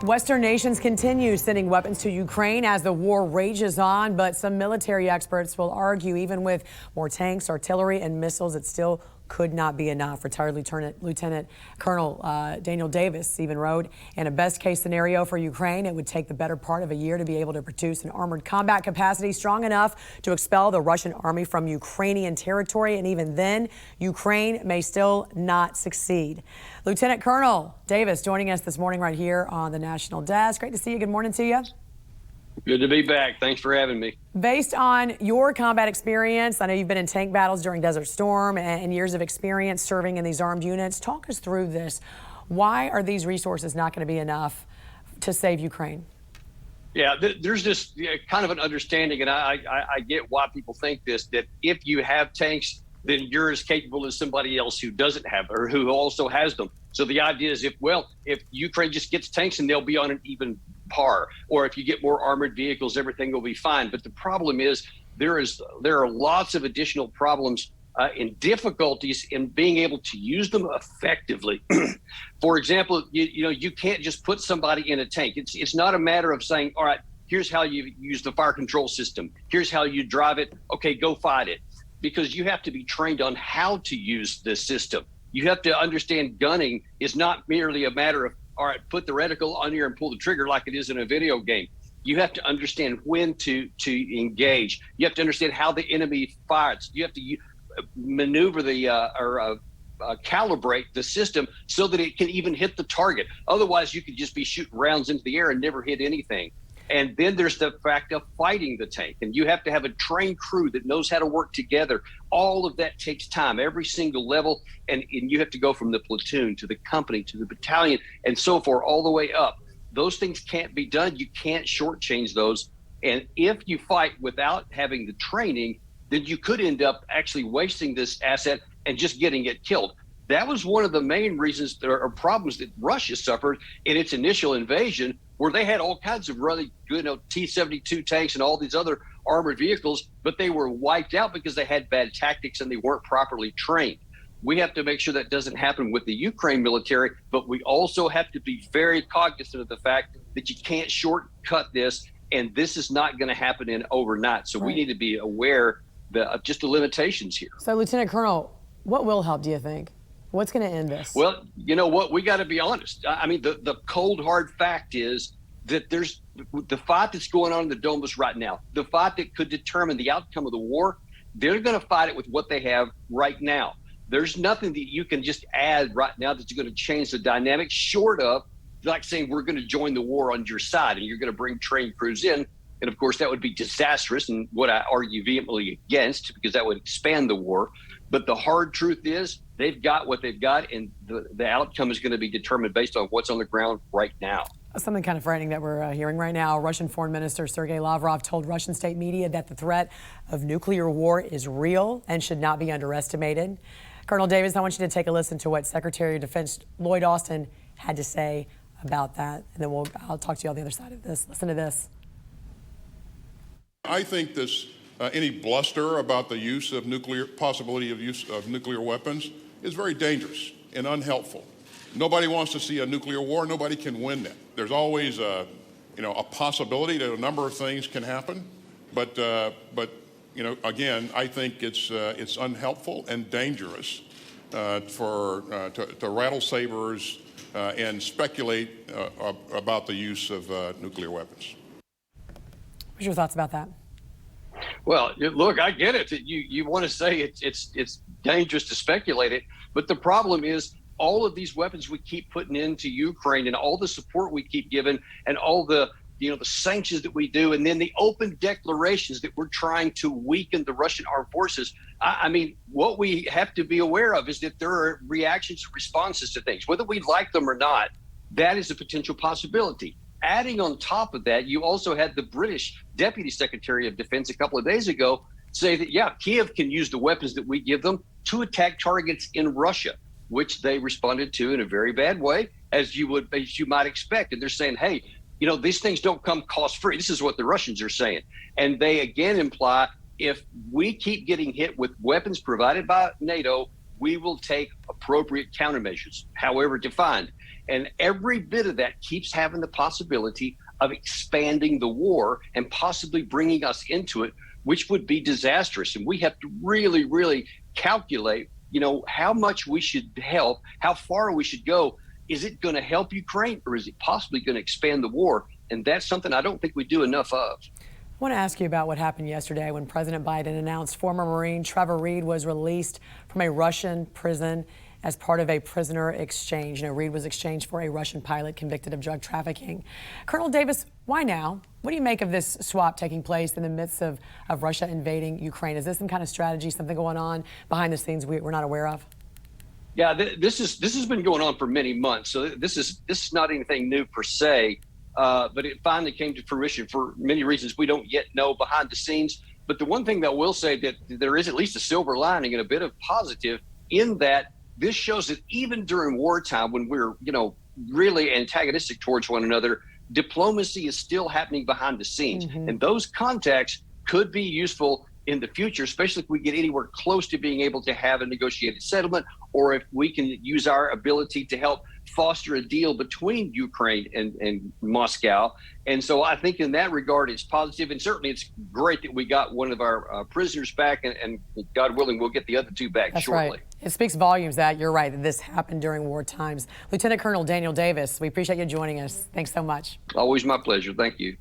Western nations continue sending weapons to Ukraine as the war rages on, but some military experts will argue even with more tanks, artillery, and missiles, it still could not be enough. Retired Lieutenant Colonel Daniel Davis even wrote, in a best case scenario for Ukraine, it would take the better part of a year to be able to produce an armored combat capacity strong enough to expel the Russian army from Ukrainian territory. And even then, Ukraine may still not succeed. Lieutenant Colonel Davis joining us this morning right here on the National Desk. Great to see you. Good morning to you. Good to be back. Thanks for having me. Based on your combat experience, I know you've been in tank battles during Desert Storm and years of experience serving in these armed units. Talk us through this. Why are these resources not going to be enough to save Ukraine? Yeah, there's this kind of an understanding, and I get why people think this, that if you have tanks, then you're as capable as somebody else who doesn't have or who also has them. So the idea is if Ukraine just gets tanks and they'll be on an even par, or if you get more armored vehicles, everything will be fine. But the problem is there are lots of additional problems and difficulties in being able to use them effectively. For example, you can't just put somebody in a tank. It's not a matter of saying, all right, here's how you use the fire control system. Here's how you drive it. Okay, go fight it. Because you have to be trained on how to use the system. You have to understand gunning is not merely a matter of, all right, put the reticle on here and pull the trigger like it is in a video game. You have to understand when to engage. You have to understand how the enemy fires. You have to maneuver calibrate the system so that it can even hit the target. Otherwise, you could just be shooting rounds into the air and never hit anything. And then there's the fact of fighting the tank. And you have to have a trained crew that knows how to work together. All of that takes time, every single level. And you have to go from the platoon to the company to the battalion and so forth, all the way up. Those things can't be done. You can't shortchange those. And if you fight without having the training, then you could end up actually wasting this asset and just getting it killed. That was one of the main reasons or problems that Russia suffered in its initial invasion, where they had all kinds of really good T-72 tanks and all these other armored vehicles, but they were wiped out because they had bad tactics and they weren't properly trained. We have to make sure that doesn't happen with the Ukraine military, but we also have to be very cognizant of the fact that you can't shortcut this, and this is not going to happen in overnight. So we need to be aware of just the limitations here. So, Lieutenant Colonel, what will help, do you think? What's going to end this? Well, you know what? We got to be honest. I mean, the cold, hard fact is that there's the fight that's going on in the Donbass right now, the fight that could determine the outcome of the war. They're going to fight it with what they have right now. There's nothing that you can just add right now that's going to change the dynamic, short of like saying we're going to join the war on your side and you're going to bring trained crews in. And of course, that would be disastrous and what I argue vehemently against, because that would expand the war. But the hard truth is they've got what they've got, and the outcome is going to be determined based on what's on the ground right now. Something kind of frightening that we're hearing right now. Russian Foreign Minister Sergei Lavrov told Russian state media that the threat of nuclear war is real and should not be underestimated. Colonel Davis, I want you to take a listen to what Secretary of Defense Lloyd Austin had to say about that, and then I'll talk to you on the other side of this. Listen to this. I think this any bluster about the use of possibility of use of nuclear weapons is very dangerous and unhelpful. Nobody wants to see a nuclear war. Nobody can win that. There's always a possibility that a number of things can happen, but again, I think it's unhelpful and dangerous to rattle sabers and speculate about the use of nuclear weapons. What's your thoughts about that? Well, look, I get it. You want to say it's dangerous to speculate it, but the problem is all of these weapons we keep putting into Ukraine and all the support we keep giving and all the the sanctions that we do, and then the open declarations that we're trying to weaken the Russian armed forces. I mean, what we have to be aware of is that there are reactions and responses to things, whether we like them or not. That is a potential possibility. Adding on top of that, you also had the British Deputy Secretary of Defense a couple of days ago say that, yeah, Kiev can use the weapons that we give them to attack targets in Russia, which they responded to in a very bad way, as you might expect. And they're saying, hey, these things don't come cost-free. This is what the Russians are saying. And they again imply if we keep getting hit with weapons provided by NATO, we will take appropriate countermeasures, however defined. And every bit of that keeps having the possibility of expanding the war and possibly bringing us into it, which would be disastrous. And we have to really, really calculate, how much we should help, how far we should go. Is it going to help Ukraine, or is it possibly going to expand the war? And that's something I don't think we do enough of. I want to ask you about what happened yesterday when President Biden announced former Marine TREVOR was released from a Russian prison as part of a prisoner exchange. Reed was exchanged for a Russian pilot convicted of drug trafficking. Colonel Davis, why now? What do you make of this swap taking place in the midst of Russia invading Ukraine? Is this some kind of strategy, something going on behind the scenes we're not aware of? Yeah, this has been going on for many months. So this is not anything new per se. But it finally came to fruition for many reasons we don't yet know behind the scenes. But the one thing that we'll say that there is at least a silver lining and a bit of positive in that this shows that even during wartime, when we're, really antagonistic towards one another, diplomacy is still happening behind the scenes. Mm-hmm. And those contacts could be useful in the future, especially if we get anywhere close to being able to have a negotiated settlement, or if we can use our ability to help foster a deal between Ukraine and Moscow. And so I think in that regard, it's positive. And certainly it's great that we got one of our prisoners back, and God willing, we'll get the other two back shortly. Right. It speaks volumes that you're right, that this happened during war times. Lieutenant Colonel Daniel Davis, we appreciate you joining us. Thanks so much. Always my pleasure. Thank you.